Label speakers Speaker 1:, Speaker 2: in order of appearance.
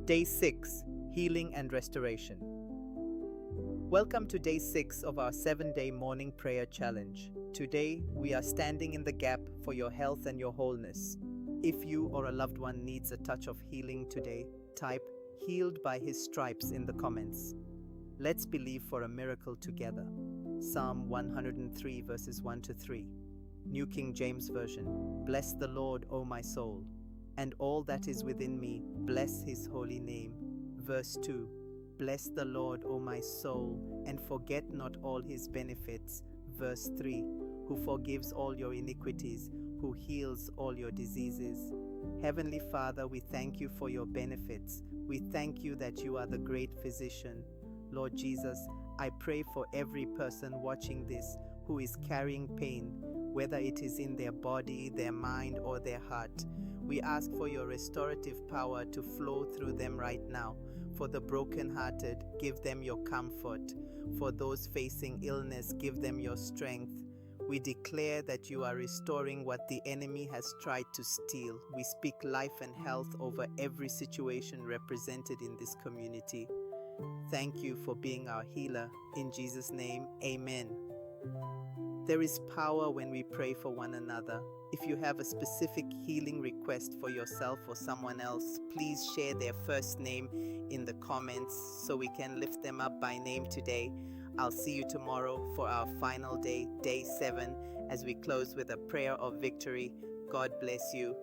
Speaker 1: Day 6, Healing and Restoration. Welcome to Day 6 of our 7-day morning prayer challenge. Today, we are standing in the gap for your health and your wholeness. If you or a loved one needs a touch of healing today, type "healed by his stripes" in the comments. Let's believe for a miracle together. Psalm 103 verses 1 to 3. New King James Version. Bless the Lord, O my soul, and all that is within me, bless his holy name. Verse 2. Bless the Lord, O my soul, and forget not all his benefits. Verse 3. Who forgives all your iniquities, who heals all your diseases. Heavenly Father, we thank you for your benefits. We thank you that you are the great physician. Lord Jesus, I pray for every person watching this who is carrying pain, whether it is in their body, their mind, or their heart. We ask for your restorative power to flow through them right now. For the brokenhearted, give them your comfort. For those facing illness, give them your strength. We declare that you are restoring what the enemy has tried to steal. We speak life and health over every situation represented in this community. Thank you for being our healer. In Jesus' name, amen. There is power when we pray for one another. If you have a specific healing request for yourself or someone else, please share their first name in the comments so we can lift them up by name today. I'll see you tomorrow for our final day, Day 7, as we close with a prayer of victory. God bless you.